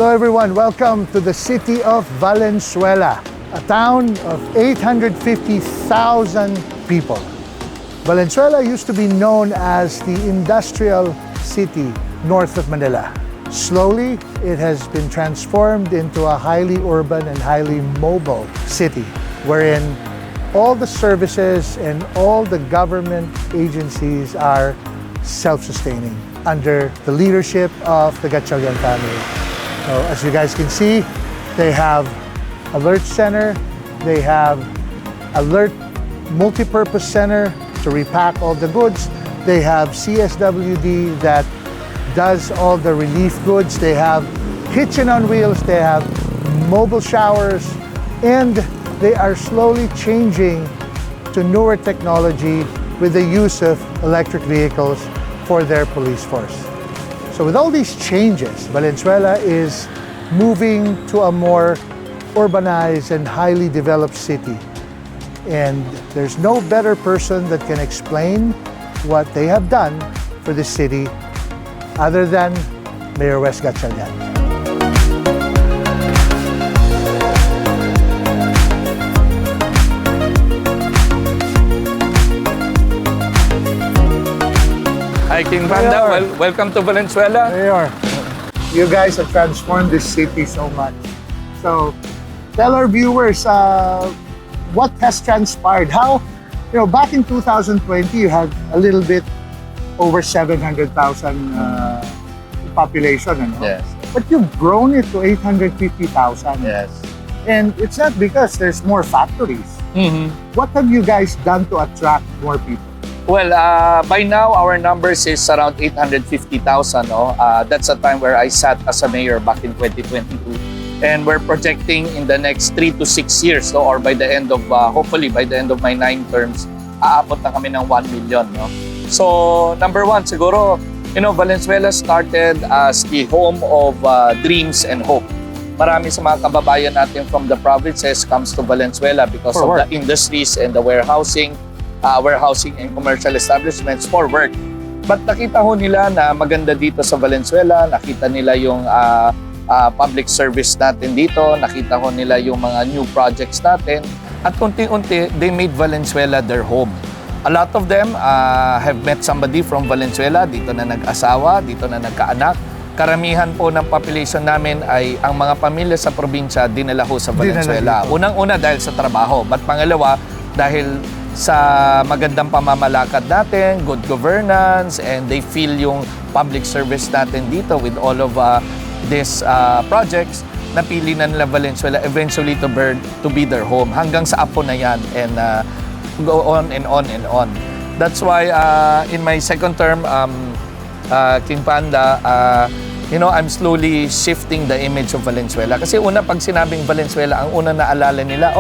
Hello everyone, welcome to the city of Valenzuela, a town of 850,000 people. Valenzuela used to be known as the industrial city north of Manila. Slowly, it has been transformed into a highly urban and highly mobile city, wherein all the services and all the government agencies are self-sustaining under the leadership of the Gatchalian family. So as you guys can see, they have alert center, they have alert multi-purpose center to repack all the goods, they have CSWD that does all the relief goods, they have kitchen on wheels, they have mobile showers, and they are slowly changing to newer technology with the use of electric vehicles for their police force. So with all these changes, Valenzuela is moving to a more urbanized and highly developed city. And there's no better person that can explain what they have done for this city other than Mayor Wes Gatchalian. Hi, King Panda. Welcome to Valenzuela. There you are. You guys have transformed this city so much. So, tell our viewers what has transpired. How, back in 2020, you had a little bit over 700,000 population, Yes. But you've grown it to 850,000. Yes. And it's not because there's more factories. What have you guys done to attract more people? Well, by now, our numbers is around 850,000. That's a time where I sat as a mayor back in 2022. And we're projecting in the next 3 to 6 years, or by the end of, hopefully by the end of my 9 terms, aabot na kami ng 1 million. So, number one, siguro, Valenzuela started as the home of dreams and hope. Marami sa mga kababayan natin from the provinces comes to Valenzuela because of the industries and the warehousing and commercial establishments for work. But nakita ho nila na maganda dito sa Valenzuela, nakita nila yung public service natin dito, nakita ho nila yung mga new projects natin, at unti-unti, they made Valenzuela their home. A lot of them have met somebody from Valenzuela, dito na nag-asawa, dito na nagkaanak. Karamihan po ng population namin ay ang mga pamilya sa probinsya dinala ho sa Valenzuela. Unang-una dahil sa trabaho, but pangalawa dahil sa magandang pamamalakad natin, good governance, and they feel yung public service natin dito with all of these projects, napili na nila Valenzuela eventually to be their home. Hanggang sa apo na yan, and go on and on and on. That's why in my second term, King Panda, I'm slowly shifting the image of Valenzuela. Kasi una, pag sinabing Valenzuela, ang una naalala nila,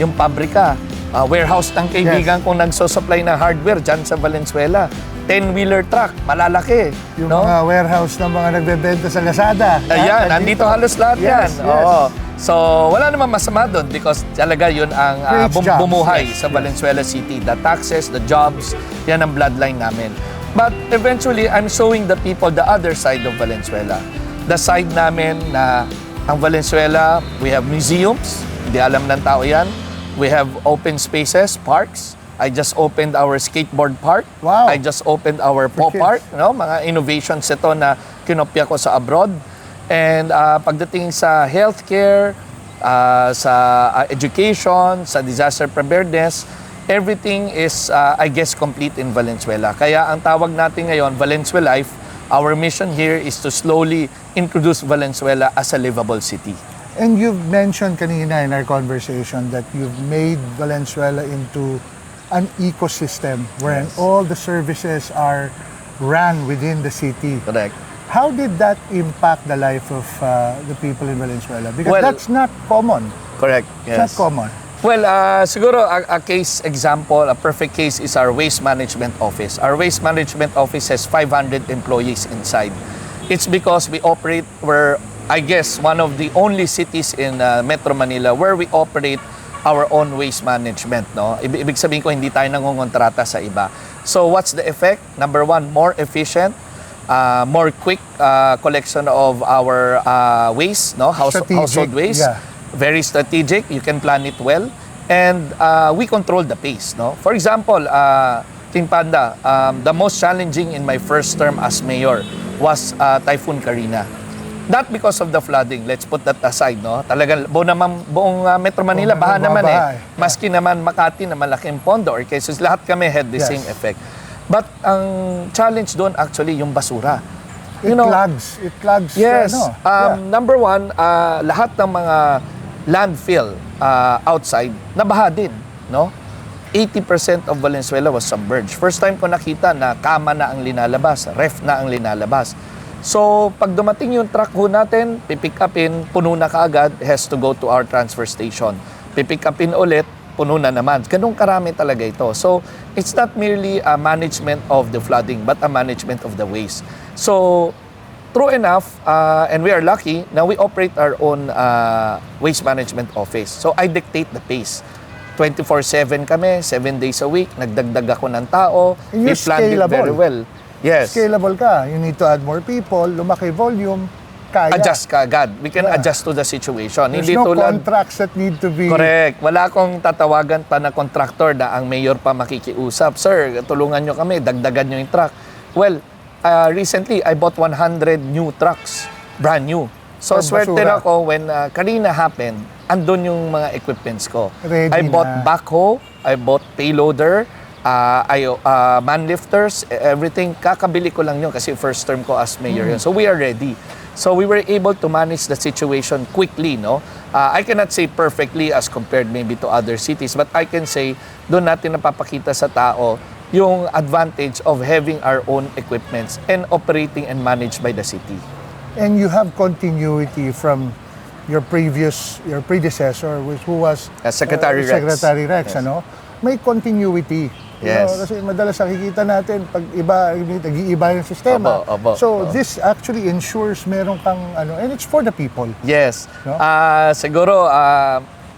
yung pabrika. Warehouse ng kaibigan kong nagsosupply ng hardware dyan sa Valenzuela. 10-wheeler truck, malalaki. Yung mga warehouse ng mga nagbebenta sa Lazada. Ayan, nandito halos lahat yan. Oo. So, wala naman masama doon because talaga yun ang bumuhay sa Valenzuela City. The taxes, the jobs, yan ang bloodline namin. But eventually, I'm showing the people the other side of Valenzuela. The side namin na ang Valenzuela, we have museums, hindi alam ng tao yan. We have open spaces, parks. I just opened our skateboard park. Wow. I just opened our paw park. Mga innovations ito na kinopya ko sa abroad. And pagdating sa healthcare, sa education, sa disaster preparedness, everything is, I guess, complete in Valenzuela. Kaya ang tawag natin ngayon, Valenzuela Life, our mission here is to slowly introduce Valenzuela as a livable city. And you've mentioned kanina in our conversation that you've made Valenzuela into an ecosystem wherein all the services are run within the city. Correct. How did that impact the life of the people in Valenzuela? Because that's not common. Correct, yes. It's not common. Well, siguro a case example, a perfect case is our waste management office. Our waste management office has 500 employees inside. It's because we operate, I guess, one of the only cities in Metro Manila where we operate our own waste management. Ibig sabihin ko, hindi tayo nangungontrata sa iba. So what's the effect? Number one, more efficient. more quick collection of our waste, no? Household waste. Yeah. Very strategic. You can plan it well. And we control the pace, no? For example, King Panda, the most challenging in my first term as mayor was Typhoon Karina. Not because of the flooding, let's put that aside, no? Talagang buong Metro Manila, baha naman eh. Maski naman Makati na malaking pondo or cases, lahat kami had the same effect. But ang challenge doon actually yung basura. It clogs. Yes. Number one, lahat ng mga landfill outside, nabaha din, no? 80% of Valenzuela was submerged. First time ko nakita na kama na ang linalabas, ref na ang linalabas. So, pag dumating yung truck ho natin, pipick upin, puno na kaagad, has to go to our transfer station. Pipick upin ulit, puno na naman. Ganun karami talaga ito. So, it's not merely a management of the flooding, but a management of the waste. So, true enough, and we are lucky, na we operate our own waste management office. So, I dictate the pace. 24/7 kami, 7 days a week, nagdagdag ako ng tao, we planned it very well. Yes. Scalable ka. You need to add more people, lumaki volume, kaya. Adjust ka agad. We can adjust to the situation. There's no contracts that need to be... Correct. Wala akong tatawagan pa na contractor na ang mayor pa makikiusap. Sir, tulungan nyo kami, dagdagan nyo yung truck. Well, recently, I bought 100 new trucks, brand new. So, swerte na ako when Karina happened, andun yung mga equipments ko. I bought backhoe, I bought payloader, man lifters, everything. Kakabili ko lang yun kasi first term ko as mayor yun. So we are ready. So we were able to manage the situation quickly, no? I cannot say perfectly as compared maybe to other cities, but I can say doon natin napapakita sa tao yung advantage of having our own equipments and operating and managed by the city. And you have continuity from your predecessor, who was Secretary Rex. Secretary Rex, Yes. ano? May continuity. Yes. Kasi madalas nakikita natin pag nag-iiba yung sistema. So this actually ensures meron kang and it's for the people. Yes. No? Siguro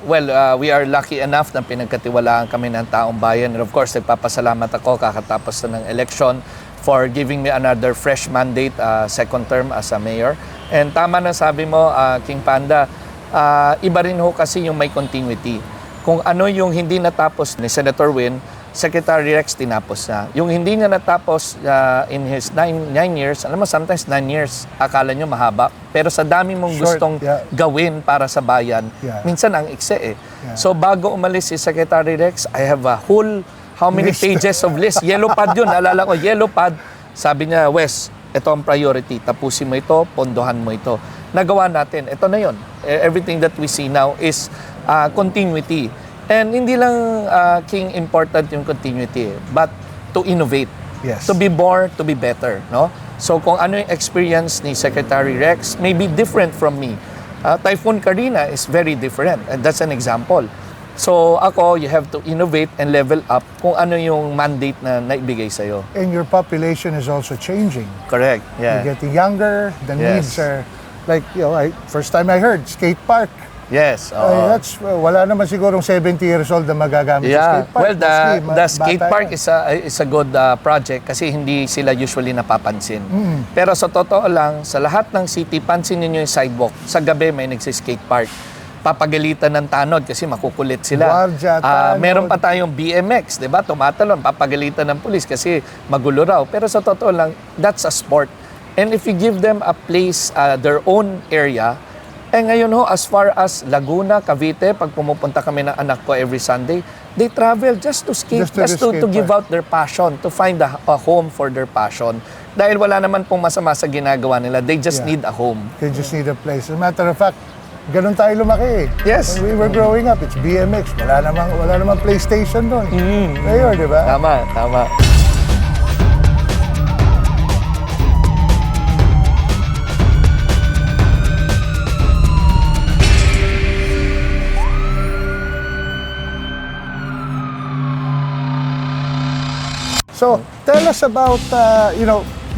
we are lucky enough na pinagkatiwalaan kami ng taong bayan, and of course nagpapasalamat ako kakatapos na ng election for giving me another fresh mandate, second term as a mayor. And tama na sabi mo, King Panda, iba rin ho kasi yung may continuity. Kung ano yung hindi natapos ni Senator Win, Secretary Rex tinapos na. Yung hindi niya natapos in his 9 years, alam mo, sometimes 9 years, akala nyo mahaba. Pero sa dami mong gustong gawin para sa bayan, minsan ang ikse eh. So bago umalis si Secretary Rex, I have a whole, how many pages of list? Yellow pad yun, alala ko, yellow pad. Sabi niya, Wes, ito ang priority. Tapusin mo ito, pondohan mo ito. Nagawa natin, ito na yun. Everything that we see now is continuity. And hindi lang King important yung continuity, but to innovate. Yes. To be more, to be better, no? So kung ano yung experience ni Secretary Rex may be different from me. Typhoon Karina is very different, and that's an example. So ako, you have to innovate and level up kung ano yung mandate na naibigay sa'yo. And your population is also changing. Correct, yeah. You're getting younger, the needs are like, first time I heard, skate park. Yes. Wala naman sigurong 70 years old na magagamit sa skate park. Well, the skate park is a good project kasi hindi sila usually napapansin. Pero sa totoo lang, sa lahat ng city, pansinin nyo yung sidewalk. Sa gabi may nagsi-skate park. Papagalitan ng tanod kasi makukulit sila. Meron pa tayong BMX, di ba? Tumatalon, papagalitan ng pulis kasi magulo raw. Pero sa totoo lang, that's a sport. And if you give them a place, their own area, ngayon ho, as far as Laguna, Cavite, pag pumupunta kami ng anak ko every Sunday, they travel just to skate, just to give out their passion, to find a home for their passion. Dahil wala naman pong masama sa ginagawa nila, they just need a home. They just need a place. As a matter of fact, ganun tayo lumaki eh. Yes. When we were growing up, it's BMX. Wala namang PlayStation doon. Ngayon, di ba? Tama. So, tell us about,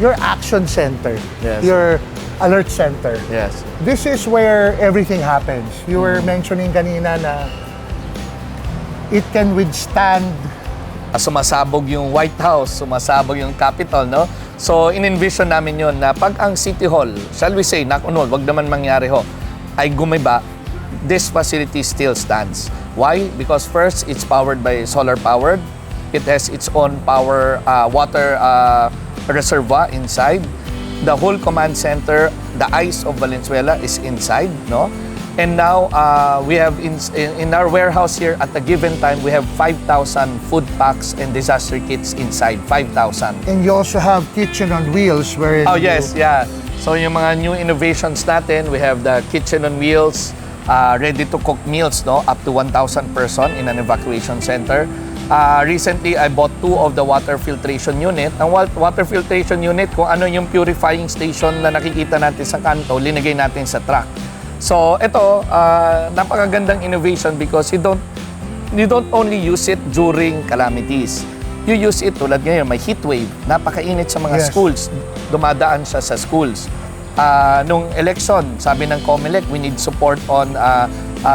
your action center, your alert center. Yes. This is where everything happens. You were mentioning kanina na it can withstand sumasabog yung White House, sumasabog yung Capitol, no? So, in-envision namin yun na pag ang City Hall, shall we say, knock on wood, wag naman mangyari ho, ay gumiba, this facility still stands. Why? Because first, it's powered by solar powered. It has its own power, water reservoir inside. The whole command center, the eyes of Valenzuela is inside, no? And now, we have in our warehouse here, at a given time, we have 5,000 food packs and disaster kits inside, 5,000. And you also have kitchen on wheels wherein Oh yes, yeah. So yung mga new innovations natin, we have the kitchen on wheels, ready to cook meals, no, up to 1,000 person in an evacuation center. Recently, I bought 2 of the water filtration unit. Ang water filtration unit, kung ano yung purifying station na nakikita natin sa kanto, linagay natin sa truck. So ito, napakagandang innovation because you don't only use it during calamities. You use it tulad ngayon, may heat wave, napakainit sa mga schools, dumadaan siya sa schools. Nung election, sabi ng COMELEC, we need support on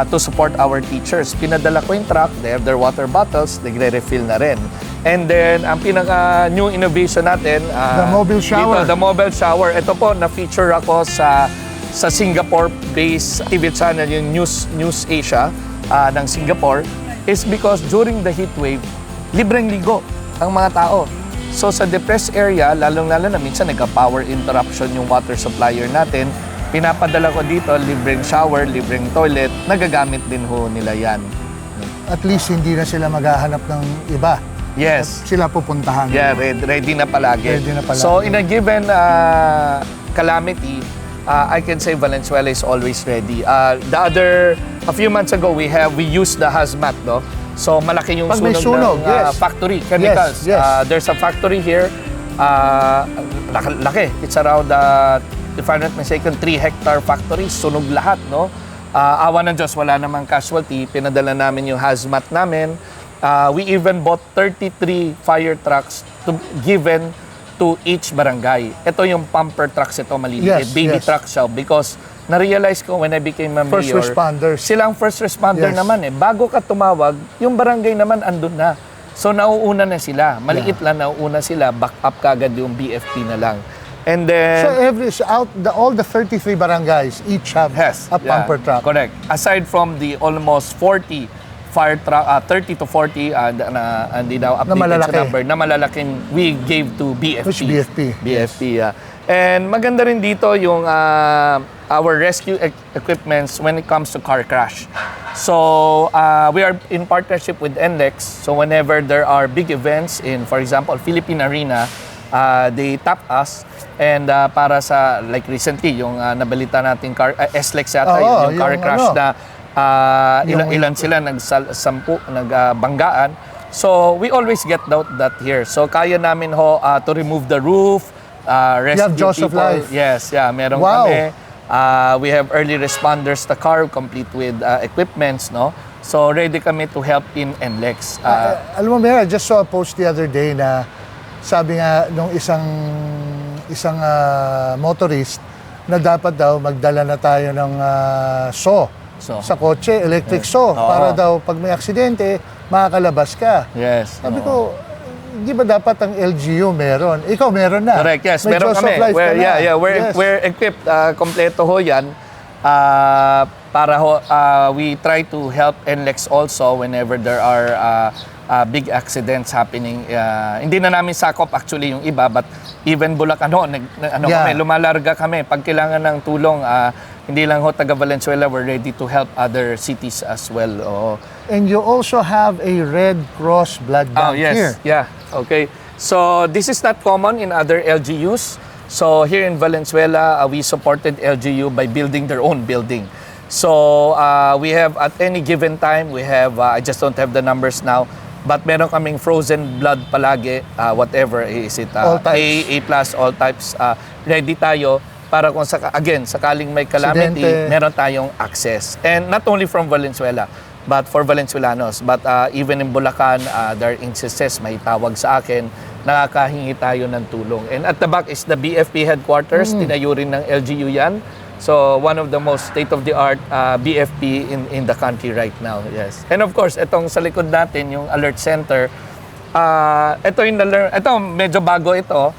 to support our teachers. Pinadala ko yung truck, they have their water bottles, nagre-refill na rin. And then, ang pinaka-new innovation natin, the mobile shower. Dito, the mobile shower. Ito po, na-feature ako sa Singapore-based TV channel, yung News Asia ng Singapore, is because during the heat wave, libreng ligo ang mga tao. So sa depressed area, lalong-lalo na minsan nagka-power interruption yung water supplier natin, pinapadala ko dito, libreng shower, libreng toilet, nagagamit din ho nila yan. At least hindi na sila maghahanap ng iba. Yes. At sila pupuntahan. Yeah, ready na palagi. Ready na palagi. So in a given calamity, I can say Valenzuela is always ready. A few months ago, we used the hazmat, no? So malaki yung Pag may sunog ng factory, chemicals. Yes. There's a factory here, laki. It's around, if I'm not mistaken, 3-hectare factory, sunog lahat, no? Awa ng Diyos, wala namang casualty. Pinadala namin yung hazmat namin. We even bought 33 fire trucks given to each barangay. Ito yung pumper trucks, ito maliliit. Baby trucks siya. Because na-realize ko when I became a mayor, first responders. Silang first responder naman eh. Bago ka tumawag, yung barangay naman andun na. So nauuna na sila. Maliit lang nauuna sila. Back up kagad yung BFP na lang. And then... So all the 33 barangays each have a pumper truck. Correct. Aside from the almost 40 fire truck, 30 to 40, hindi daw updated sa number, na malalaking we gave to BFP. Which BFP? BFP, yeah. And maganda rin dito yung our rescue equipments when it comes to car crash. So, we are in partnership with NLEX. So, whenever there are big events in, for example, Philippine Arena, they tap us. And para sa, like recently, yung nabalita nating SLEX yata, yung car crash na ilan sila nagbanggaan. So, we always get that here. So, kaya namin ho to remove the roof, rescue you have Jaws people. Of Life. Yes, yeah, meron kami. We have early responders, the car complete with equipments, no? So, ready kami to help in NLEX. Alam mo, Mayor, I just saw a post the other day na sabi nga nung isang motorist na dapat daw magdala na tayo ng saw sa kotse, electric saw, para daw pag may aksidente, makakalabas ka. Yes. Sabi ko, di ba dapat ang LGU meron? Ikaw meron na. Correct, yes. May Meron Jaws kami. of Life ka na. We're equipped. Kompleto ho yan. Para ho, we try to help NLEX also whenever there are big accidents happening. Hindi na namin sakop actually yung iba, but even Bulacan ho, kami, lumalarga kami. Pag kailangan ng tulong, hindi lang ho taga Valenzuela, we're ready to help other cities as well. And you also have a Red Cross blood bank here. Yeah, okay. So this is not common in other LGUs. So here in Valenzuela, we supported LGU by building their own building. So we have at any given time, we have, I just don't have the numbers now, but meron kaming frozen blood palagi, whatever, is it A plus, all types, ready tayo para kung sakaling may calamity, meron tayong access. And not only from Valenzuela, but for Valenzuelanos. But even in Bulacan, there are instances, may tawag sa akin, nakakahingi tayo ng tulong. And at the back is the BFP headquarters, tinayo rin ng LGU yan. So one of the most state-of-the-art BFP in the country right now, yes. And of course, itong sa likod natin, yung alert center, Ito medyo bago ito.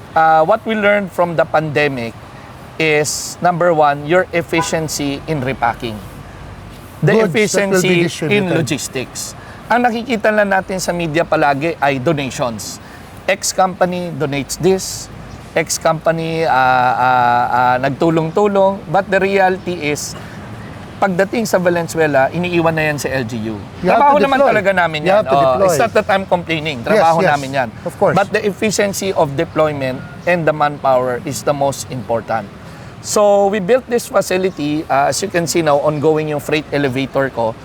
What we learned from the pandemic is number one, your efficiency in repacking. The Goods that will be efficiency in distributed. logistics. Ang nakikita lang natin sa media palagi ay donations. X company donates this, X company nagtulong-tulong, but the reality is pagdating sa Valenzuela, iniiwan na yan sa LGU. You have Trabaho to naman deploy. talaga namin You yan. have to deploy. It's not that I'm complaining. Trabaho Yes, yes. namin yan. Of course. But the efficiency of deployment and the manpower is the most important. So we built this facility, as you can see now, ongoing yung freight elevator ko,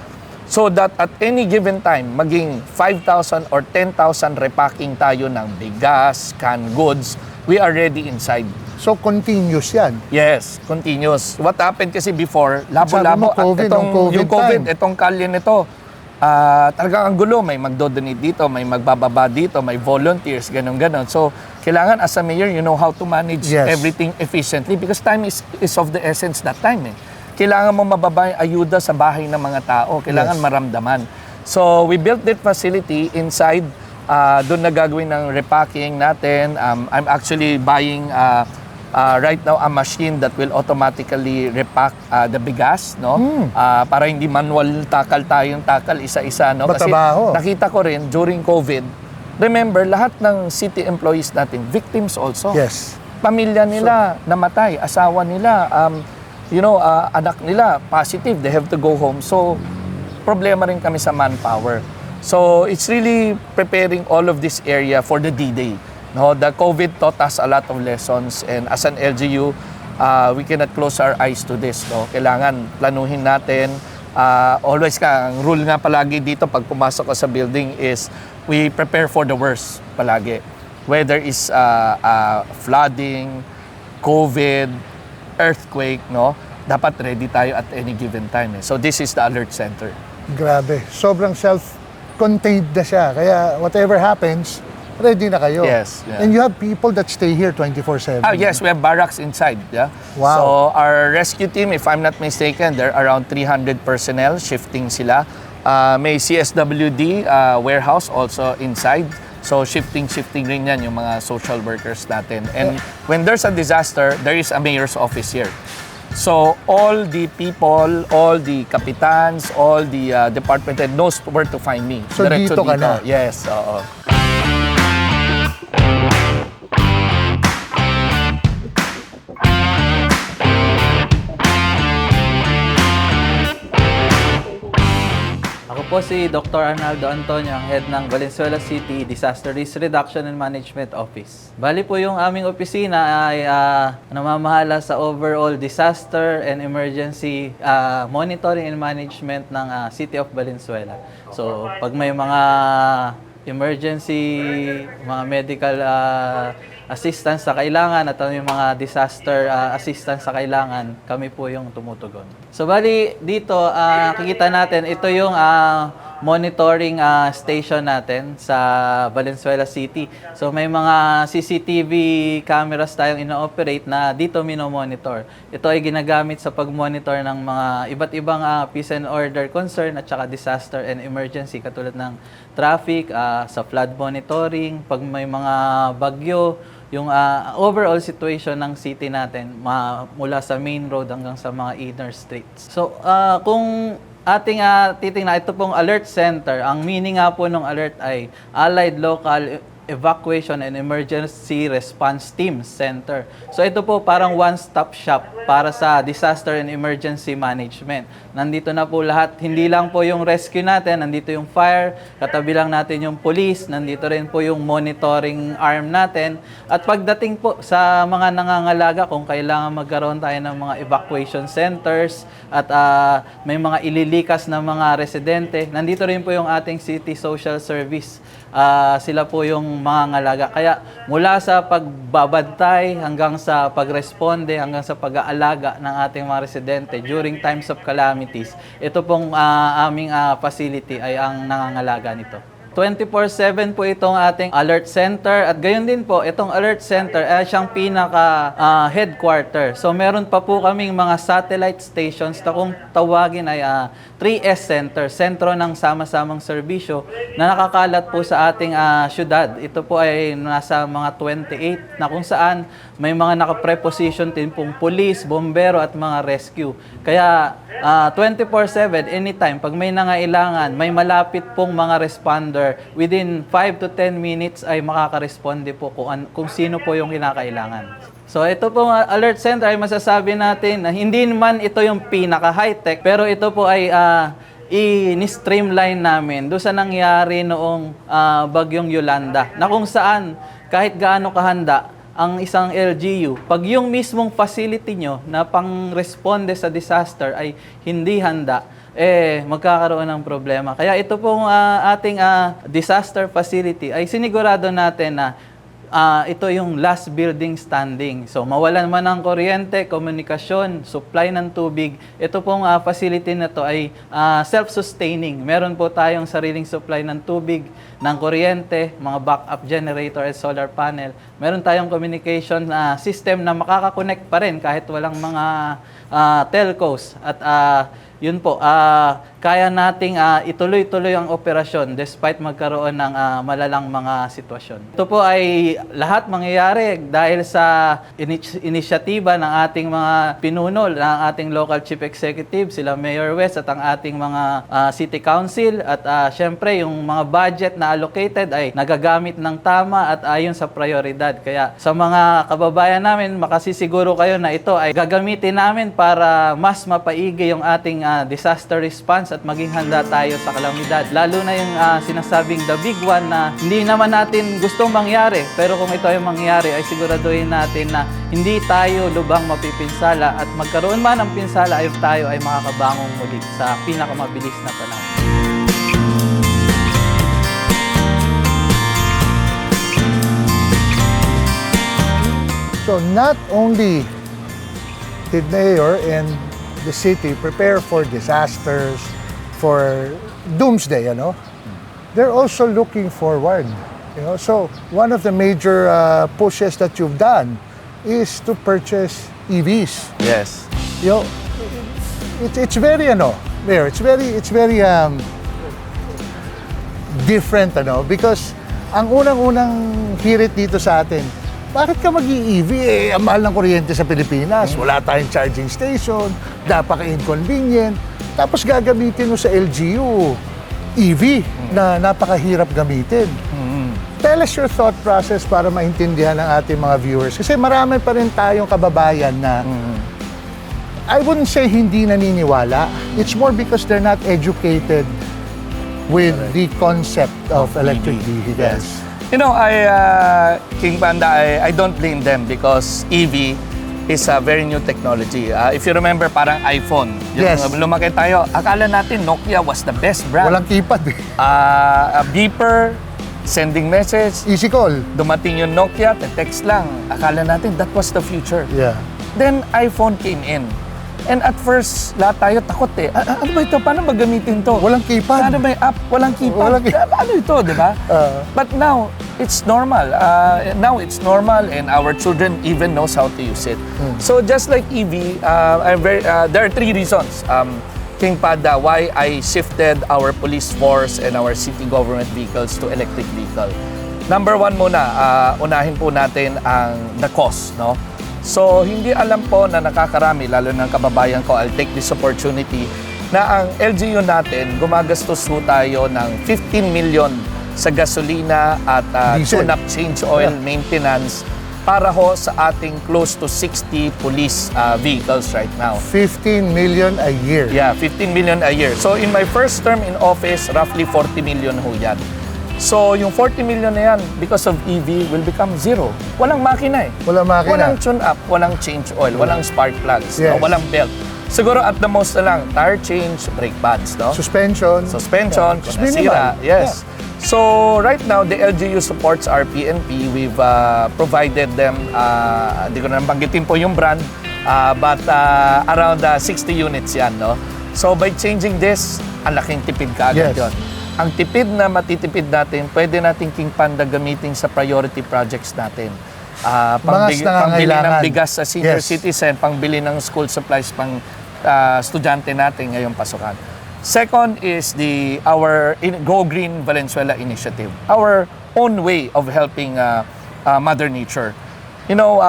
so that at any given time, maging 5,000 or 10,000 repacking tayo ng bigas, canned goods, we are ready inside. So, continuous yan. Yes, continuous. What happened kasi before, Sabi mo, labo-labo, COVID, nung COVID yung COVID, time. itong kalye nito, talagang ang gulo, may magdo-donate dito, may magbababa dito, may volunteers, ganun-ganon. So, kailangan as a mayor, you know how to manage Yes. everything efficiently because time is of the essence that time. Kailangan mo mababa yung ayuda sa bahay ng mga tao. Kailangan Yes. maramdaman. So, we built that facility inside. Doon na gagawin ng repacking natin. I'm actually buying right now a machine that will automatically repack the bigas, no? Para hindi manual takal tayong takal isa-isa, no? Kasi Matabaho. nakita ko rin during COVID, remember lahat ng city employees natin victims also. Yes. Pamilya nila namatay, asawa nila, anak nila positive, they have to go home. So problema rin kami sa manpower. So it's really preparing all of this area for the D-Day. No, the COVID taught us a lot of lessons, and as an LGU, we cannot close our eyes to this. No? Kailangan planuhin natin. Always ang rule nga palagi dito pag pumasok ka sa building is we prepare for the worst palagi. Whether is flooding, COVID, earthquake, no? Dapat ready tayo at any given time. So this is the alert center. Grabe. Sobrang self-contained na siya. Kaya whatever happens, ready na kayo. Yes, yeah. And you have people that stay here 24/7. Yes, we have barracks inside. Yeah. Wow. So our rescue team, if I'm not mistaken, there are around 300 personnel shifting sila. May CSWD warehouse also inside. So shifting rin yan yung mga social workers natin. And when there's a disaster, there is a mayor's office here. So all the people, all the kapitans, all the department head knows where to find me. So Diretso dito ka na? Yes, oo. Ako po si Dr. Arnaldo Antonio, ang head ng Valenzuela City Disaster Risk Reduction and Management Office. Bali po yung aming opisina ay namamahala sa overall disaster and emergency monitoring and management ng City of Valenzuela. So pag may mga emergency, mga medical assistance sa kailangan at yung mga disaster assistance sa kailangan, kami po yung tumutugon. So bali dito, nakikita natin, ito yung monitoring station natin sa Valenzuela City. So may mga CCTV cameras tayong ino-operate na dito mino-monitor. Ito ay ginagamit sa pag-monitor ng mga iba't ibang peace and order concern at saka disaster and emergency katulad ng traffic, sa flood monitoring, pag may mga bagyo, yung overall situation ng city natin mula sa main road hanggang sa mga inner streets. So kung ating titingnan, ito pong alert center, ang meaning nga po ng alert ay Allied Local Evacuation and Emergency Response Team Center. So ito po parang one-stop shop para sa disaster and emergency management. Nandito na po lahat, hindi lang po yung rescue natin, nandito yung fire, katabi lang natin yung police, nandito rin po yung monitoring arm natin. At pagdating po sa mga nangangalaga, kung kailangan magkaroon tayo ng mga evacuation centers at may mga ililikas na mga residente, nandito rin po yung ating City Social Service. Sila po yung mga ngalaga. Kaya mula sa pagbabantay hanggang sa pagresponde, hanggang sa pag-aalaga ng ating mga residente during times of calamities, ito pong aming facility ay ang nangangalaga nito. 24/7 po itong ating alert center at gayon din po itong alert center ay siyang pinaka headquarter. So meron pa po kaming mga satellite stations na kung tawagin ay 3S center, sentro ng sama-samang serbisyo na nakakalat po sa ating syudad. Ito po ay nasa mga 28 na kung saan may mga naka-preposition din pong police, bombero at mga rescue. Kaya 24/7 anytime pag may nangailangan, may malapit pong mga responder within 5 to 10 minutes ay makakaresponde po kung sino po yung kinakailangan. So ito pong alert center ay masasabi natin na hindi naman ito yung pinaka high-tech pero ito po ay i-streamline namin doon sa nangyari noong bagyong Yolanda na kung saan kahit gaano kahanda ang isang LGU, pag yung mismong facility nyo na pang-responde sa disaster ay hindi handa, magkakaroon ng problema. Kaya ito pong ating disaster facility ay sinigurado natin na ito yung last building standing. So mawalan man ng kuryente, komunikasyon, supply ng tubig, ito pong facility na to ay self-sustaining. Meron po tayong sariling supply ng tubig, ng kuryente, mga backup generator at solar panel. Meron tayong communication system na makakakonect pa rin kahit walang mga telcos. At yun po, kaya nating ituloy-tuloy ang operasyon despite magkaroon ng malalang mga sitwasyon. Ito po ay lahat mangyayari dahil sa inisyatiba ng ating mga pinuno, ng ating local chief executive, sila Mayor Wes at ang ating mga city council at syempre yung mga budget na allocated ay nagagamit ng tama at ayon sa prioridad. Kaya sa mga kababayan namin, makasisiguro kayo na ito ay gagamitin namin para mas mapaigi yung ating disaster response at maging handa tayo sa kalamidad. Lalo na yung sinasabing the big one na hindi naman natin gustong mangyari. Pero kung ito ay mangyari, ay siguraduhin natin na hindi tayo lubang mapipinsala at magkaroon man ng pinsala ay tayo ay makakabangong muli sa pinakamabilis na panahon. So not only did Mayor and the city prepare for disasters, for doomsday, they're also looking forward. So one of the major pushes that you've done is to purchase EVs. Yes. It's very Mayor, it's very different because ang unang-unang hirit dito sa atin, bakit ka mag-i-EV? Ang mahal ng kuryente sa Pilipinas, wala tayong charging station, napaka-inconvenient. Tapos gagamitin mo sa LGU, EV, na napakahirap gamitin. Tell us your thought process para maintindihan ng ating mga viewers. Kasi marami pa rin tayong kababayan na I wouldn't say hindi naniniwala. It's more because they're not educated with the concept of electric vehicles. Yes. King Panda, I don't blame them because EV is a very new technology. If you remember, parang iPhone. Lumaki tayo, akala natin Nokia was the best brand. Walang keypad A beeper, sending message. Easy call. Dumating yung Nokia, text lang. Akala natin that was the future. Yeah. Then iPhone came in. And at first, lahat tayo takot ano ba ito? Paano ba gamitin to? Walang keypad. Ano ba yung app? Walang keypad. Ano ito, di ba? But now, it's normal. Now it's normal and our children even knows how to use it. So just like EV, there are three reasons, King Panda, why I shifted our police force and our city government vehicles to electric vehicle. Number one muna, unahin po natin ang the cost, no? So, hindi alam po na nakakarami, lalo ng kababayan ko, I'll take this opportunity, na ang LGU natin, gumagastos po tayo ng 15 million sa gasolina at tune-up change oil maintenance para ho sa ating close to 60 police vehicles right now. 15 million a year. Yeah, 15 million a year. So, in my first term in office, roughly 40 million ho yan. So, yung 40 million na yan, because of EV, will become zero. Walang makina Walang makina. Walang tune-up, walang change oil, walang spark plugs, Yes. walang belt. Siguro at the most na lang, tire change, brake pads, no? Suspension. Kung nasira. Yes. So, right now, the LGU supports our PNP. We've provided them, hindi ko na banggitin po yung brand, but around 60 units yan, no? So, by changing this, ang laking tipid kaagad yun. Ang tipid na matitipid natin, pwede natin King Panda gamitin sa priority projects natin. Pangbili ng bigas sa senior citizen, pangbili ng school supplies pang estudyante natin ngayong pasukan. Second is our Go Green Valenzuela initiative, our own way of helping Mother Nature. You know,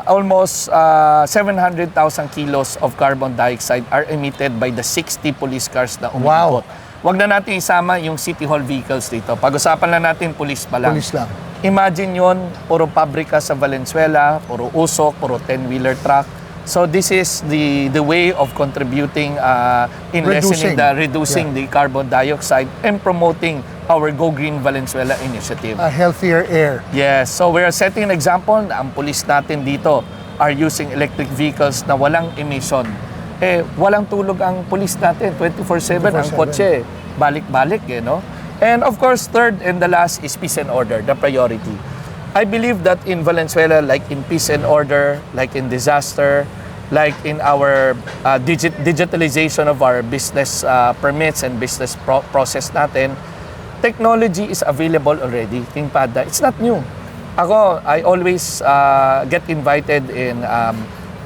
almost 700,000 kilos of carbon dioxide are emitted by the 60 police cars na umikot. Wag na natin isama yung City Hall vehicles dito. Pag-usapan na natin, police pa lang. Police lang. Imagine yon, puro pabrika sa Valenzuela, puro usok, puro 10-wheeler truck. So this is the way of contributing in reducing the carbon dioxide and promoting our Go Green Valenzuela initiative. A healthier air. Yes, so we are setting an example na ang police natin dito are using electric vehicles na walang emission. Walang tulog ang police natin, 24/7 ang kotse, balik-balik, no? And of course, third and the last is peace and order, the priority. I believe that in Valenzuela, like in peace and order, like in disaster, like in our digitalization of our business permits and business process natin, technology is available already, King Panda. It's not new. I always get invited in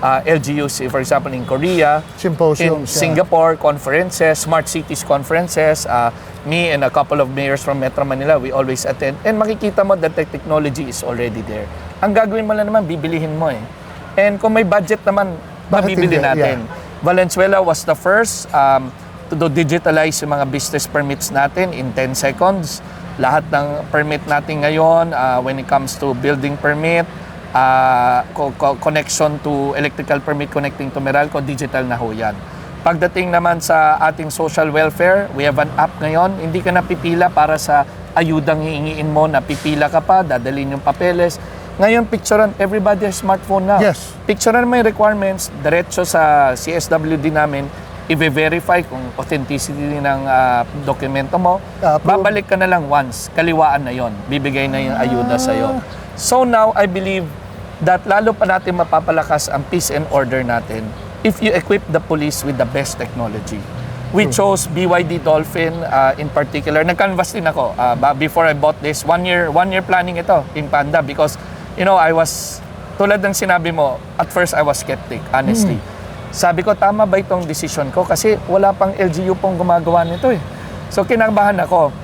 LGUs, for example, in Korea, Symposiums, in Singapore, conferences, smart cities conferences. Me and a couple of mayors from Metro Manila, we always attend. And makikita mo that the technology is already there. Ang gagawin mo lang naman, bibilihin mo eh. And kung may budget naman, mabibili natin. Valenzuela was the first to digitalize yung mga business permits natin in 10 seconds. Lahat ng permit natin ngayon, when it comes to building permit, connection to electrical permit connecting to Meralco, digital na ho yan. Pagdating naman sa ating social welfare, we have an app ngayon. Hindi ka napipila para sa ayudang hihingiin mo, napipila ka pa, dadalhin yung papeles. Ngayon, picturean, everybody has smartphone now. Yes. Picturean mo yung requirements, diretso sa CSWD namin, i-verify kung authenticity ng dokumento mo. Babalik ka na lang once, kaliwaan na yon, bibigay na yung ayuda sa'yo. So now, I believe that lalo pa natin mapapalakas ang peace and order natin if you equip the police with the best technology. We chose BYD Dolphin in particular. Nag-canvas din ako before I bought this. One year planning ito, King Panda, because, you know, I was, tulad ng sinabi mo, at first I was skeptic, honestly. Sabi ko, tama ba itong decision ko? Kasi wala pang LGU pong gumagawa nito eh. So kinabahan ako.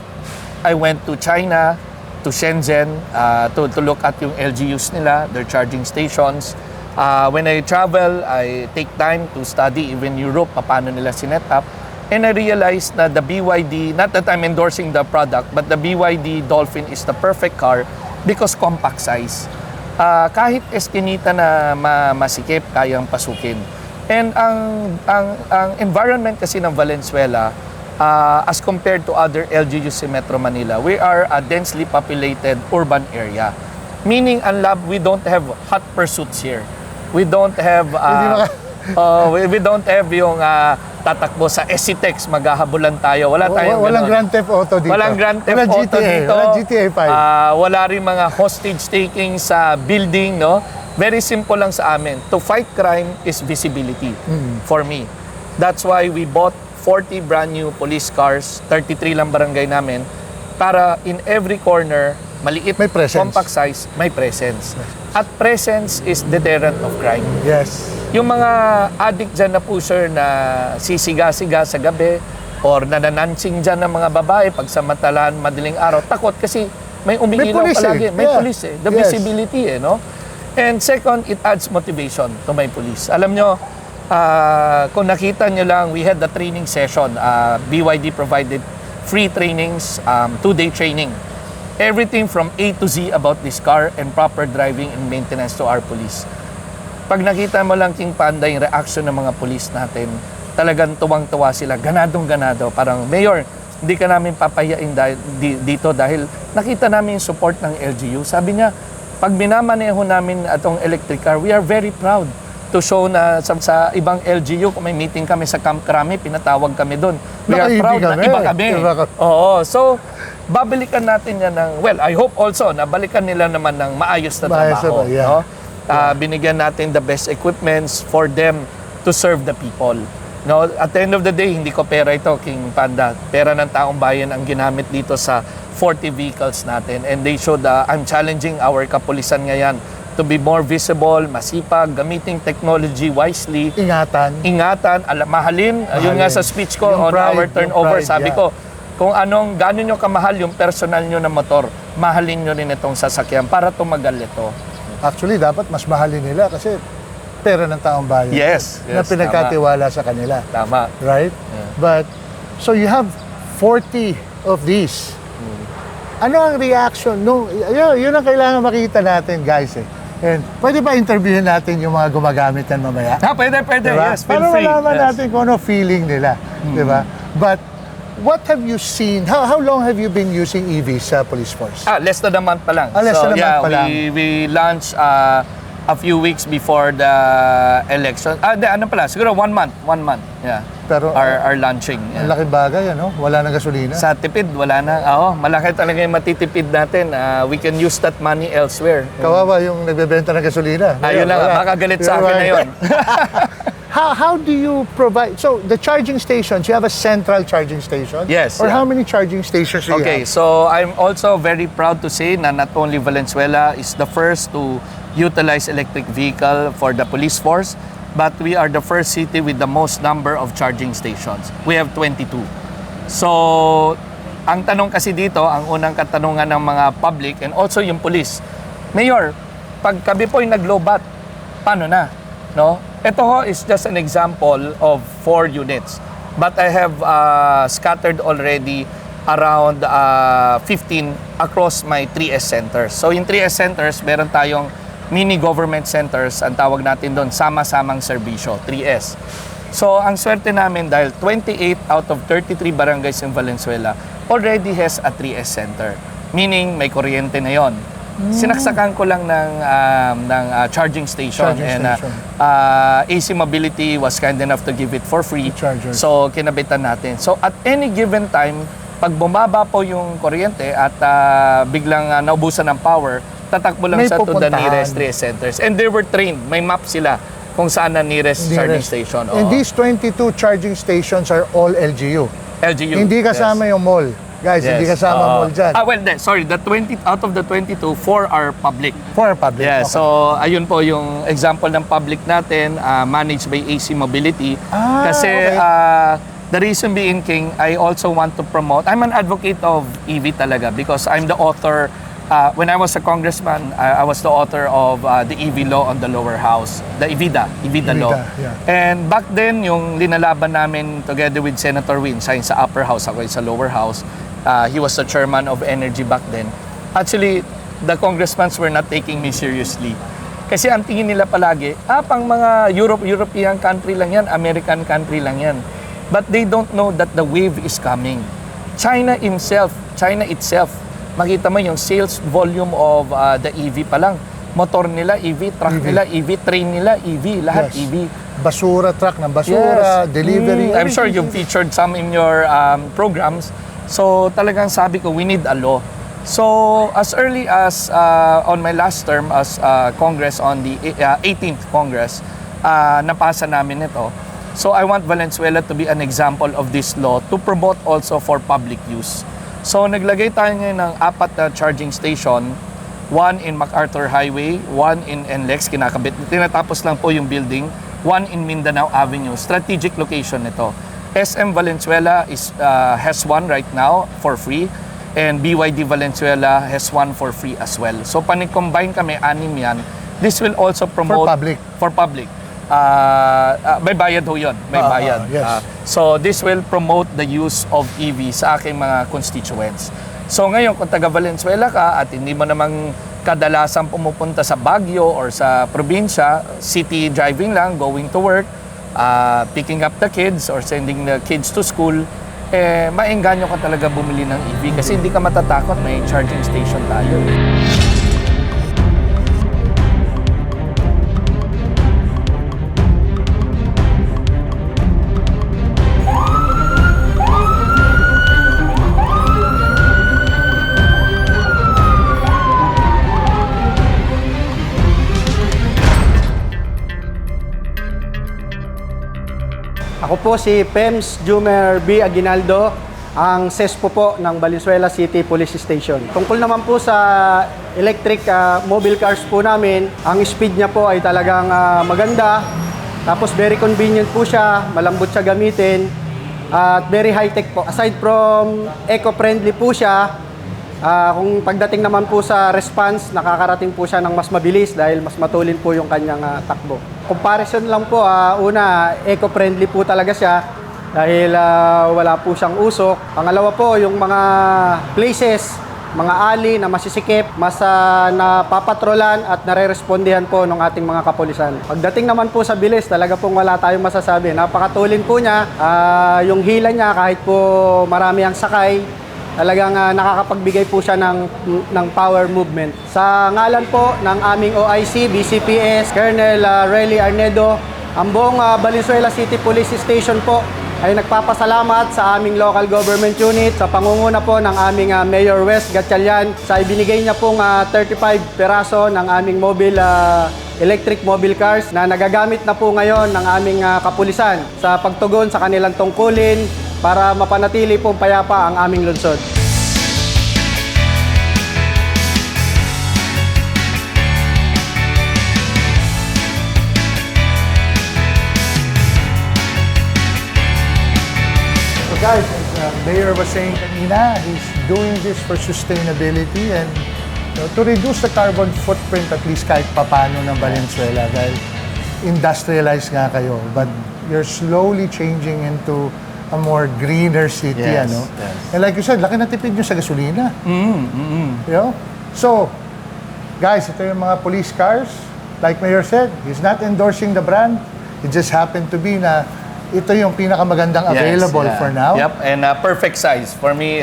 I went to China, to Shenzhen, to look at yung LGUs nila, their charging stations. When I travel, I take time to study even Europe, paano nila sinet up. And I realized na the BYD, not that I'm endorsing the product, but the BYD Dolphin is the perfect car because compact size. Kahit eskinita na masikip, kayang pasukin. And ang environment kasi ng Valenzuela, as compared to other LGUs in Metro Manila, we are a densely populated urban area. Meaning, we don't have hot pursuits here. We don't have we don't have yung tatakbo sa SCTEX, maghahabulan tayo. Wala tayong walang Grand Theft Auto dito. Walang Grand Theft Auto dito. Walang GTA 5. Wala rin mga hostage taking sa building, no? Very simple lang sa amin. To fight crime is visibility for me. That's why we bought 40 brand new police cars, 33 lang barangay namin, para in every corner, maliit, may compact size, may presence. At presence is deterrent of crime. Yes. Yung mga addict dyan na pusher na sisiga-siga sa gabi or nananansing dyan ng mga babae pag samatalan madaling araw, takot kasi may umiilaw palagi. May police eh. The visibility eh, no? And second, it adds motivation to my police. Alam nyo, kung nakita nyo lang, we had the training session. BYD provided free trainings, 2-day training. Everything from A to Z about this car and proper driving and maintenance to our police. Pag nakita mo lang, King Panda, yung reaction ng mga police natin, talagang tuwang-tuwa sila, ganadong-ganado. Parang, Mayor, hindi ka namin papayain dito dahil nakita namin yung support ng LGU. Sabi niya, pag minamaneho namin atong electric car, we are very proud to show na sa ibang LGU, kung may meeting kami sa Camp Crame, pinatawag kami doon. We are proud na iba kami. Oo, so babalikan natin yan ng, well, I hope also na balikan nila naman ng maayos na trabaho. No? Binigyan natin the best equipments for them to serve the people. No, at the end of the day, hindi ko pera ito, King Panda. Pera ng taong bayan ang ginamit dito sa 40 vehicles natin. And they showed, I'm challenging our kapulisan ngayon to be more visible, masipag, gamiting technology wisely. Ingatan, mahalin. Yun nga sa speech ko Yung on pride, our turnover, pride, sabi ko, kung gaano nyo kamahal yung personal nyo na motor, mahalin nyo rin itong sasakyan para tumagal ito. Actually, dapat mas mahalin nila kasi pera ng taong bayan. Yes, Na pinagkatiwala sa kanila. Tama. Right? Yeah. But, so you have 40 of these. Ano ang reaction? No, yun ang kailangan makita natin, guys. And pwede ba interviewin natin yung mga gumagamit yan mamaya? Pwede. Diba? Yes, feel para free. malaman natin kung ano feeling nila. Diba? But, what have you seen? How long have you been using EVs sa police force? Less than a month pa lang. Less than a month pa lang. We launched a few weeks before the election. Siguro 1 month. 1 month. Yeah. Pero our launching. Ang Yeah. laking bagay, ano? Wala nang gasolina. Sa tipid, wala na. Malaki talaga yung matitipid natin. We can use that money elsewhere. Kawawa yung nagbebenta ng gasolina. Ayun lang, baka galit sa akin na yun. How do you provide? So, the charging stations, you have a central charging station? Yes, Or yeah. how many charging stations do you Okay, have? so I'm also very proud to say na not only Valenzuela is the first to utilize electric vehicle for the police force, but we are the first city with the most number of charging stations. We have 22. So, ang tanong kasi dito, ang unang katanungan ng mga public and also yung police, Mayor, pag kami po yung nag-low-bat, paano na? No? Ito ho is just an example of 4 units. But I have scattered already around 15 across my 3S centers. So in 3S centers, meron tayong mini government centers, ang tawag natin doon, sama-samang serbisyo, 3S. So ang swerte namin dahil 28 out of 33 barangays in Valenzuela already has a 3S center. Meaning may kuryente na yon. Sinaksakan ko lang ng charging station. AC Mobility was kind enough to give it for free. So kinabitan natin. So at any given time, pag bumaba po yung kuryente at biglang naubusan ng power, tatakbo lang May sa to the pupuntahan. nearest 3 centers. And they were trained. May map sila kung saan na nearest charging station. And these 22 charging stations are all LGU. LGU. Hindi kasama yung mall. Guys, hindi kasama mall dyan. Sorry, the 20 out of the 22, 4 are public. 4 are public. Yeah, Okay. so ayun po yung example ng public natin, managed by AC Mobility. Kasi the reason being, King, I also want to promote, I'm an advocate of EV talaga because I'm the author. When I was a congressman, I was the author of the EV law on the lower house, the EVIDA law. Yeah. And back then, yung linalaban namin together with Senator Win, siya yung sa upper house, ako yung sa lower house. He was the chairman of energy back then. Actually, the congressmen were not taking me seriously. Kasi ang tingin nila palagi, pang mga European country lang yan, American country lang yan. But they don't know that the wave is coming. China itself, makita mo yung sales volume of the EV pa lang. Motor nila, EV, truck nila, EV, train nila, EV, lahat Yes. EV. Basura, truck ng basura, delivery. I'm sure you've featured some in your programs. So talagang sabi ko, we need a law. So as early as on my last term as Congress on the 18th Congress, napasa namin ito. So I want Valenzuela to be an example of this law to promote also for public use. So naglagay tayo ngayon ng 4 na charging station, 1 in MacArthur Highway, 1 in NLEX, kinakabit. Tinatapos lang po yung building, 1 in Mindanao Avenue. Strategic location nito. SM Valenzuela has 1 right now for free, and BYD Valenzuela has 1 for free as well. So panig-combine kami, 6 yan. This will also promote for public. May bayad ho yun. May bayad. Yes. So this will promote the use of EV sa aking mga constituents. So ngayon, kung taga Valenzuela ka at hindi mo namang kadalasan pumupunta sa Baguio or sa probinsya, city driving lang, going to work, picking up the kids or sending the kids to school, maengganyo ka talaga bumili ng EV kasi hindi ka matatakot, may charging station tayo. Ako po si Pems Jumer B. Aguinaldo, ang SESPO po ng Valenzuela City Police Station. Tungkol naman po sa electric mobile cars po namin, ang speed niya po ay talagang maganda. Tapos very convenient po siya, malambot siya gamitin, at very high-tech po. Aside from eco-friendly po siya, kung pagdating naman po sa response, nakakarating po siya ng mas mabilis dahil mas matulin po yung kanyang takbo. Comparison lang po, una, eco-friendly po talaga siya dahil wala po siyang usok. Pangalawa po, yung mga places, mga alley na masisikip, mas napapatrolan at nare-respondihan po ng ating mga kapulisan. Pagdating naman po sa bilis, talaga pong wala tayong masasabi. Napakatulin po niya, yung hila niya kahit po marami ang sakay, talagang nakakapagbigay po siya ng power movement. Sa ngalan po ng aming OIC, BCPS, Colonel Rayleigh Arnedo, ang buong Valenzuela City Police Station po ay nagpapasalamat sa aming local government unit sa pangunguna po ng aming Mayor Wes Gatchalian sa ibinigay niya pong 35 peraso ng aming electric mobile cars na nagagamit na po ngayon ng aming kapulisan sa pagtugon sa kanilang tungkulin para mapanatili pong payapa ang aming lungsod. Guys, as Mayor was saying kanina, he's doing this for sustainability and to reduce the carbon footprint at least kahit papano ng Valenzuela dahil industrialized nga kayo. But you're slowly changing into a more greener city, Yes, ano? yes. And like you said, laki na tipid nyo sa gasolina. You know? So, guys, ito yung mga police cars. Like Mayor said, he's not endorsing the brand. It just happened to be na ito yung pinakamagandang available for now. Yep, and perfect size. For me,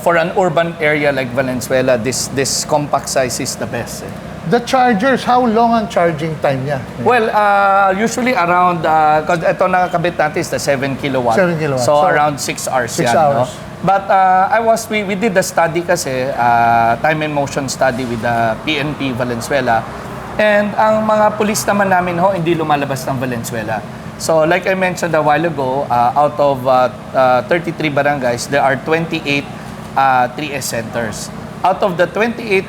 for an urban area like Valenzuela, this compact size is the best. The chargers, how long ang charging time niya? Well, usually around, because ito nakakabit natin is the 7 kilowatts. 7 kilowatts. So, So, around 6 hours 6 yan. hours. No? But we did the study kasi, time and motion study with the PNP Valenzuela. And ang mga police naman namin hindi lumalabas ng Valenzuela. So, like I mentioned a while ago, out of 33 barangays, there are 28 3S centers. Out of the 28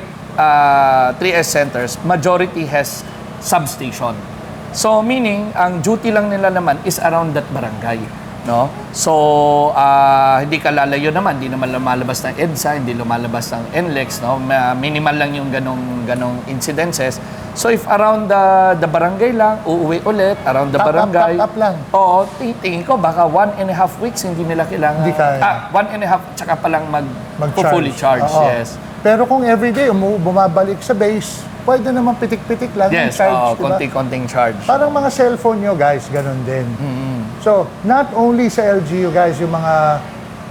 3S centers, majority has substation. So, meaning, ang duty lang nila naman is around that barangay. No? So, hindi ka lalayo naman, hindi naman lumalabas ng EDSA, hindi lumalabas ng NLEX, no? Minimal lang yung ganong incidences. So, if around the barangay lang, uuwi ulit, around the barangay. Up lang. Oo, tingin ko, baka 1.5 weeks hindi nila kailangan. Hindi kaya. 1.5, tsaka palang Mag-charge. fully charge, Oo. yes. Pero kung everyday bumabalik sa base, pwede naman pitik-pitik lang yung Yes, charge, diba? konting charge. Parang mga cellphone nyo, guys, ganun din. So, not only sa LGU, guys, yung mga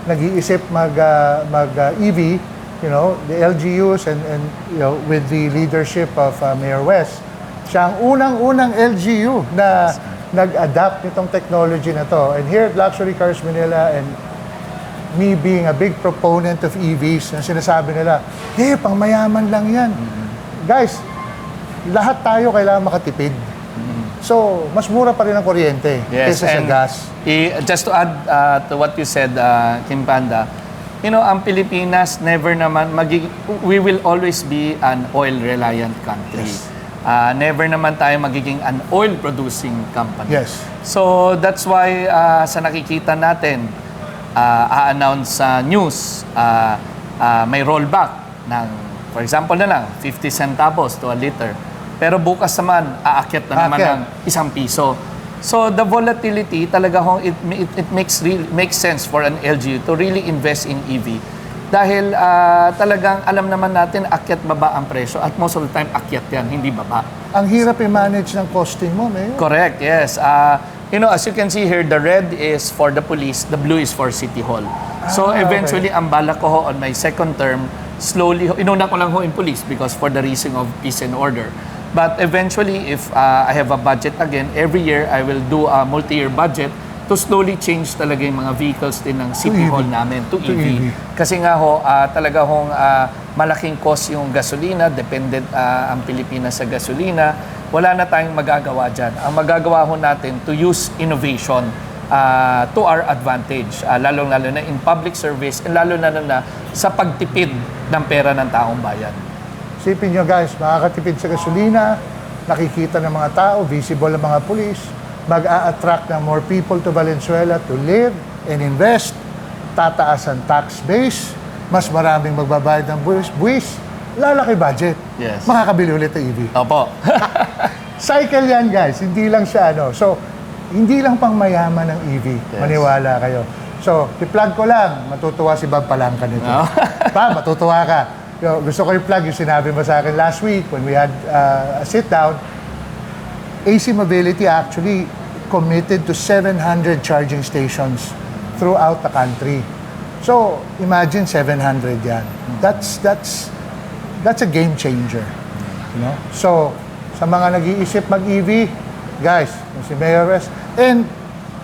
nag-iisip mag-EV, you know, the LGUs and you know, with the leadership of Mayor Wes, siya ang unang-unang LGU na nag-adapt nitong technology na to. And here at Luxury Cars Manila, and me being a big proponent of EVs, na sinasabi nila, pang mayaman lang yan. Guys, lahat tayo kailangan makatipid. So, mas mura pa rin ang kuryente kaysa sa and gas. Just to add to what you said, King Panda, you know, ang Pilipinas never naman we will always be an oil-reliant country. Yes. Never naman tayo magiging an oil-producing company. Yes. So, that's why sa nakikita natin, a-announce sa news, may rollback ng, for example na lang, 50 centavos to a liter. Pero bukas naman, aakyat na naman ng ₱1. So the volatility talaga it makes sense for an LGU to really invest in EV. Dahil talagang alam naman natin akyat baba ang presyo at most of the time akyat yan, hindi baba. Ang hirap i-manage ng costing mo, Mayor. Correct, yes. You know, as you can see here, the red is for the police, the blue is for City Hall. So eventually, ang balak ko on my second term, slowly, inuna ko lang in police because for the reason of peace and order. But eventually, if I have a budget again, every year I will do a multi-year budget to slowly change talaga yung mga vehicles din ng City Hall namin to EV. Kasi nga talaga malaking cost yung gasolina, dependent ang Pilipinas sa gasolina. Wala na tayong magagawa dyan. Ang magagawa natin to use innovation to our advantage, lalong-lalo na in public service and lalo-lalo na sa pagtipid ng pera ng taong bayan. Isipin nyo guys, makakatipid sa gasolina, nakikita ng mga tao, visible ng mga pulis, mag-a-attract ng more people to Valenzuela to live and invest, tataas ang tax base, mas maraming magbabayad ng buwis, lalaki budget. Yes. Makakabili ulit ng EV. Opo. Cycle yan guys, hindi lang siya ano. So, hindi lang pang mayaman ng EV, maniwala kayo. So, i-plug ko lang, matutuwa si Bob Palangka nito. No? Pa, matutuwa ka. Gusto ko i-plug yung sinabi mo sa akin last week when we had a sit-down. AC Mobility actually committed to 700 charging stations throughout the country. So, imagine 700 yan. That's a game changer. You know? So, sa mga nag-iisip mag-EV, guys, si Mayor Wes, and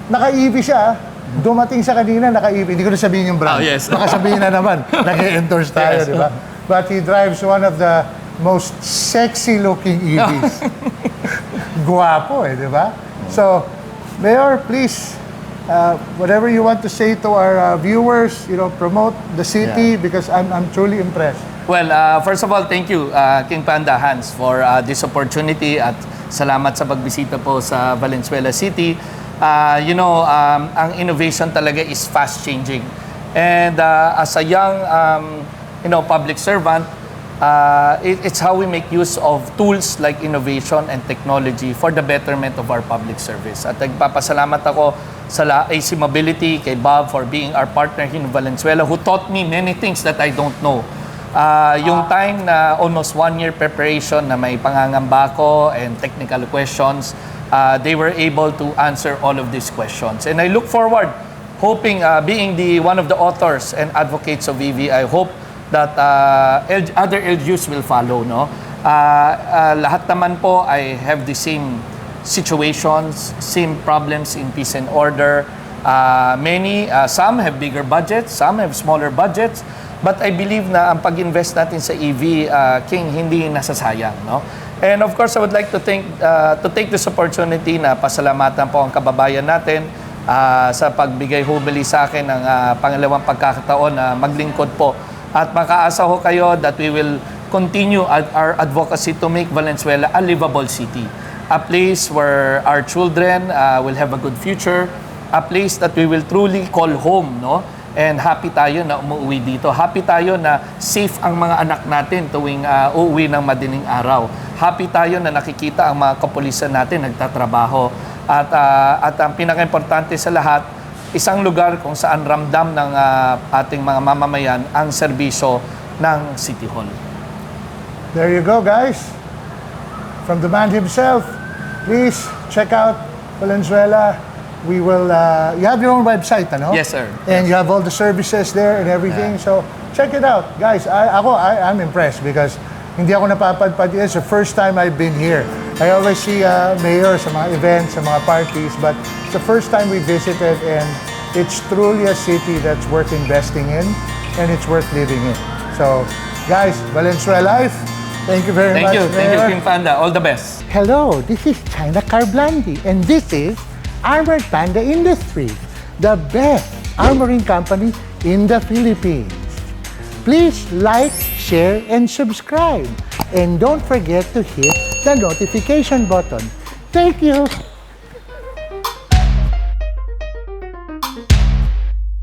naka-EV siya, dumating sa kanina, naka-EV. Hindi ko na sabihin yung brand. Oh, yes. Baka sabihin na naman, nag-endorse tayo, Yes. di ba? But he drives one of the most sexy-looking EVs. Guwapo di ba? So, Mayor, please, whatever you want to say to our viewers, promote the city because I'm truly impressed. Well, first of all, thank you, King Panda Hans, for this opportunity at salamat sa pagbisita po sa Valenzuela City. Ang innovation talaga is fast-changing. And as a young, public servant, it's how we make use of tools like innovation and technology for the betterment of our public service. At nagpapasalamat ako sa AC Mobility, kay Bob for being our partner here in Valenzuela, who taught me many things that I don't know. Yung time na almost 1 year preparation na may pangangamba ko and technical questions, they were able to answer all of these questions. And I look forward, hoping, being one of the authors and advocates of EV, I hope that other LGUs will follow. No? Lahat naman po, I have the same situations, same problems in peace and order. Some have bigger budgets, some have smaller budgets. But I believe na ang pag-invest natin sa EV, King, hindi nasasayang. No? And of course, I would like to take this opportunity na pasalamatan po ang kababayan natin sa pagbigay hubili sa akin ng pangalawang pagkakataon na maglingkod po. At makaasa ho kayo that we will continue our advocacy to make Valenzuela a livable city. A place where our children will have a good future. A place that we will truly call home, no? And happy tayo na umuwi dito. Happy tayo na safe ang mga anak natin tuwing uuwi ng madaling araw. Happy tayo na nakikita ang mga kapulisan natin nagtatrabaho. At ang pinaka-importante sa lahat, isang lugar kung saan ramdam ng ating mga mamamayan ang serbisyo ng City Hall. There you go, guys. From the man himself, please check out Valenzuela. We will, you have your own website, ano? Yes, sir. And you have all the services there and everything. So, check it out. Guys, I'm impressed because hindi ako napapadpad. It's the first time I've been here. I always see mayor sa mga events, sa mga parties, but it's the first time we visited and it's truly a city that's worth investing in and it's worth living in. So, guys, Valenzuela Life, thank you very much, Thank you, Mayor. King Panda. All the best. Hello, this is China Carblandi, and this is Armored Panda Industries, the best armoring company in the Philippines. Please like, share, and subscribe. And don't forget to hit the notification button. Thank you.